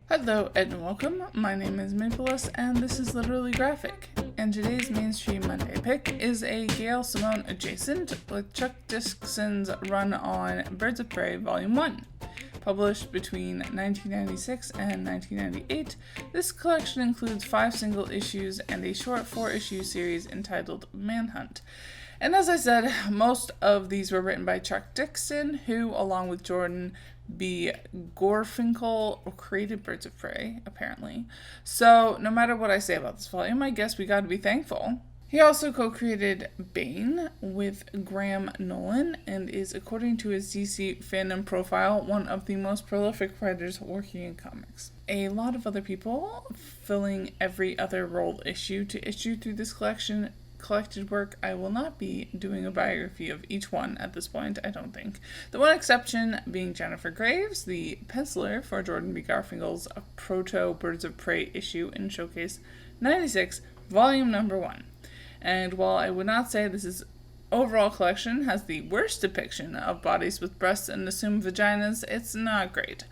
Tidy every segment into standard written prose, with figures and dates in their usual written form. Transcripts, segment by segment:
Hello and welcome, my name is Mapleus and this is Literally Graphic, and today's mainstream Monday pick is a Gail Simone adjacent with Chuck Dixon's run on Birds of Prey Volume 1. Published between 1996 and 1998, this collection includes 5 single issues and a short 4-issue series entitled Manhunt. And as I said, most of these were written by Chuck Dixon, who, along with Jordan B. Gorfinkel, created Birds of Prey, apparently. So, no matter what I say about this volume, I guess we gotta be thankful. He also co-created Bane with Graham Nolan and is, according to his DC fandom profile, one of the most prolific writers working in comics. A lot of other people filling every other role issue to issue through this collected work. I will not be doing a biography of each one at this point, I don't think. The one exception being Jennifer Graves, the penciler for Jordan B. Garfinkel's Proto Birds of Prey issue in Showcase 96, volume number 1. And while I would not say this overall collection has the worst depiction of bodies with breasts and assumed vaginas, it's not great.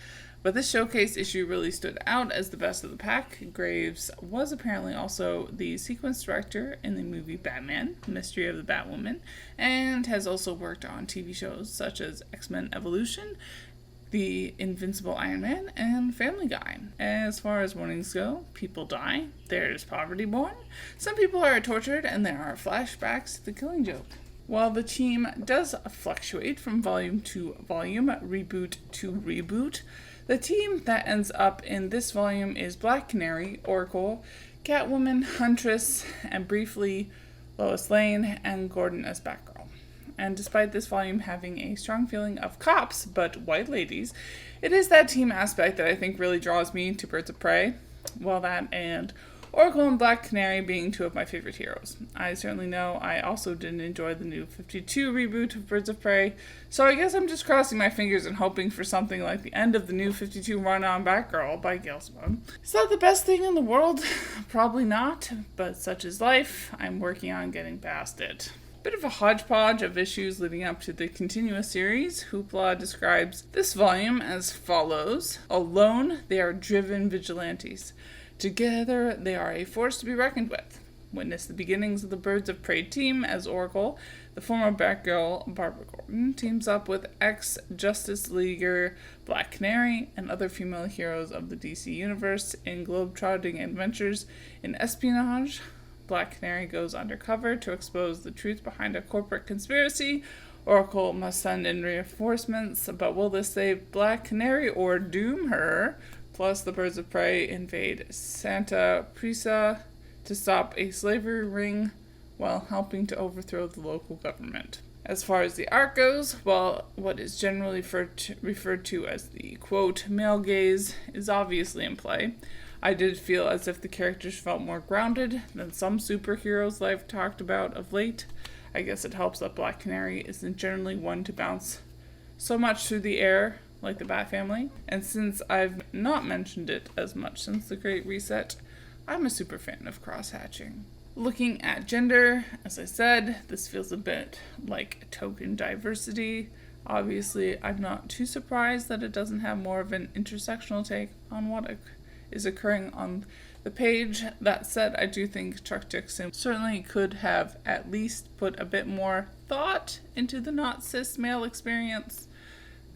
But this showcase issue really stood out as the best of the pack. Graves was apparently also the sequence director in the movie Batman, Mystery of the Batwoman, and has also worked on TV shows such as X-Men Evolution, The Invincible Iron Man, and Family Guy. As far as warnings go, people die, there's poverty born, some people are tortured, and there are flashbacks to The Killing Joke. While the team does fluctuate from volume to volume, reboot to reboot, the team that ends up in this volume is Black Canary, Oracle, Catwoman, Huntress, and briefly Lois Lane and Gordon as Batgirl. And despite this volume having a strong feeling of cops, but white ladies, it is that team aspect that I think really draws me to Birds of Prey. Well, that and Oracle and Black Canary being two of my favorite heroes. I certainly know I also didn't enjoy the new 52 reboot of Birds of Prey, so I guess I'm just crossing my fingers and hoping for something like the end of the new 52 run on Batgirl by Gail Simone. Is that the best thing in the world? Probably not, but such is life. I'm working on getting past it. Bit of a hodgepodge of issues leading up to the continuous series. Hoopla describes this volume as follows. Alone, they are driven vigilantes. Together, they are a force to be reckoned with. Witness the beginnings of the Birds of Prey team as Oracle, the former Batgirl, Barbara Gordon, teams up with ex-Justice Leaguer Black Canary and other female heroes of the DC universe in globetrotting adventures in espionage. Black Canary goes undercover to expose the truth behind a corporate conspiracy. Oracle must send in reinforcements, but will this save Black Canary or doom her? Plus, the Birds of Prey invade Santa Prisca to stop a slavery ring while helping to overthrow the local government. As far as the art goes, well, what is generally referred to as the, quote, male gaze is obviously in play. I did feel as if the characters felt more grounded than some superheroes I've talked about of late. I guess it helps that Black Canary isn't generally one to bounce so much through the air like the Bat Family, and since I've not mentioned it as much since the Great Reset, I'm a super fan of cross-hatching. Looking at gender, as I said, this feels a bit like token diversity. Obviously, I'm not too surprised that it doesn't have more of an intersectional take on what is occurring on the page. That said, I do think Chuck Dixon certainly could have at least put a bit more thought into the not-cis male experience,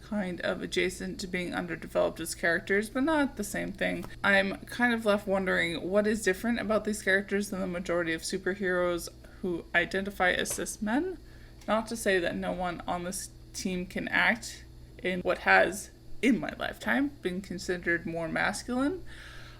kind of adjacent to being underdeveloped as characters, but not the same thing. I'm kind of left wondering what is different about these characters than the majority of superheroes who identify as cis men. Not to say that no one on this team can act in what has, in my lifetime, been considered more masculine.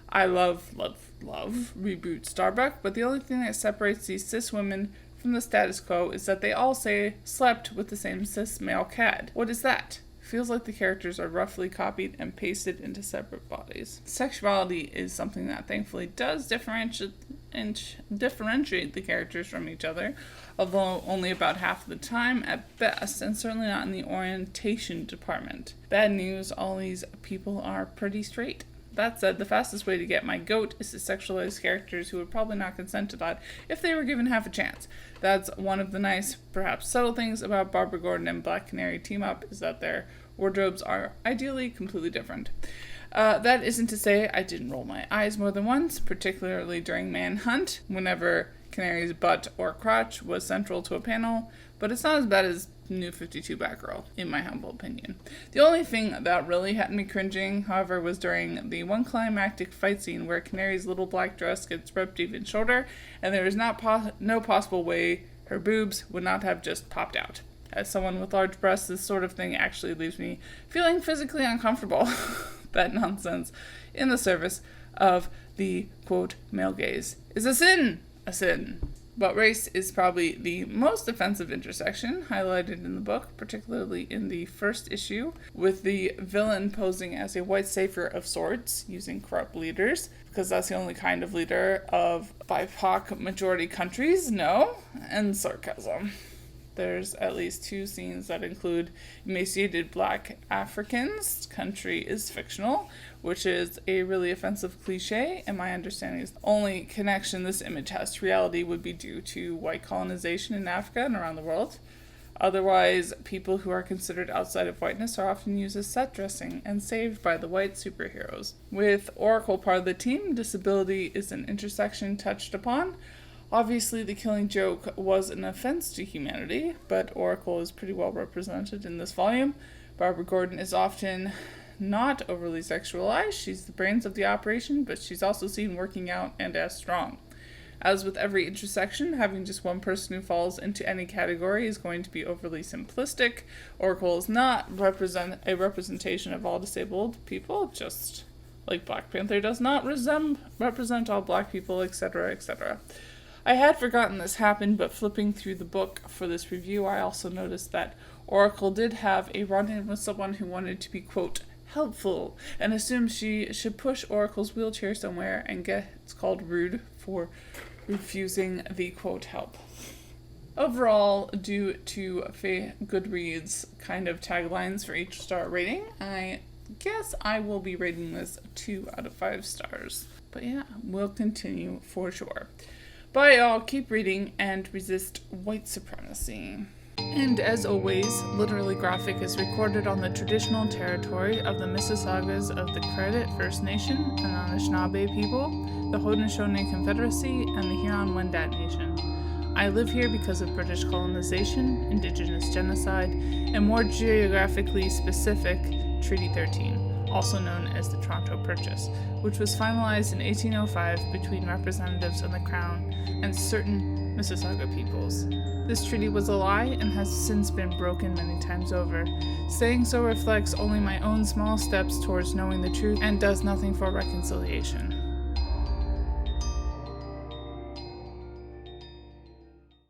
I love reboot Starbuck, but the only thing that separates these cis women from the status quo is that they all say slept with the same cis male cad. What is that? Feels like the characters are roughly copied and pasted into separate bodies. Sexuality is something that thankfully does differentiate the characters from each other, although only about half of the time at best, and certainly not in the orientation department. Bad news, all these people are pretty straight. That said, the fastest way to get my goat is to sexualize characters who would probably not consent to that if they were given half a chance. That's one of the nice, perhaps subtle things about Barbara Gordon and Black Canary team up, is that their wardrobes are ideally completely different. That isn't to say I didn't roll my eyes more than once, particularly during Manhunt, whenever Canary's butt or crotch was central to a panel, but it's not as bad as New 52 Batgirl, in my humble opinion. The only thing that really had me cringing, however, was during the one climactic fight scene where Canary's little black dress gets ripped even shorter, and there is no possible way her boobs would not have just popped out. As someone with large breasts, this sort of thing actually leaves me feeling physically uncomfortable. That nonsense, in the service of the, quote, male gaze, is a sin. A sin. But race is probably the most offensive intersection highlighted in the book, particularly in the first issue, with the villain posing as a white savior of sorts, using corrupt leaders, because that's the only kind of leader of BIPOC majority countries, and sarcasm. There's at least 2 scenes that include emaciated black Africans. Country is fictional, which is a really offensive cliche, and my understanding is the only connection this image has to reality would be due to white colonization in Africa and around the world. Otherwise, people who are considered outside of whiteness are often used as set dressing and saved by the white superheroes. With Oracle part of the team, disability is an intersection touched upon. Obviously, the Killing Joke was an offense to humanity, but Oracle is pretty well represented in this volume. Barbara Gordon is often not overly sexualized. She's the brains of the operation, but she's also seen working out and as strong. As with every intersection, having just one person who falls into any category is going to be overly simplistic. Oracle is not a representation of all disabled people, just like Black Panther does not represent all black people, etc., etc. I had forgotten this happened, but flipping through the book for this review, I also noticed that Oracle did have a run-in with someone who wanted to be, quote, helpful, and assumed she should push Oracle's wheelchair somewhere and gets called rude for refusing the, quote, help. Overall, due to Goodreads kind of taglines for each star rating, I guess I will be rating this 2 out of 5 stars. But yeah, we'll continue for sure. Bye all, keep reading and resist white supremacy. And as always, Literally Graphic is recorded on the traditional territory of the Mississaugas of the Credit First Nation and Anishinaabe people, the Haudenosaunee Confederacy, and the Huron-Wendat Nation. I live here because of British colonization, Indigenous genocide, and more geographically specific, Treaty 13. Also known as the Toronto Purchase, which was finalized in 1805 between representatives of the Crown and certain Mississauga peoples. This treaty was a lie and has since been broken many times over. Saying so reflects only my own small steps towards knowing the truth and does nothing for reconciliation.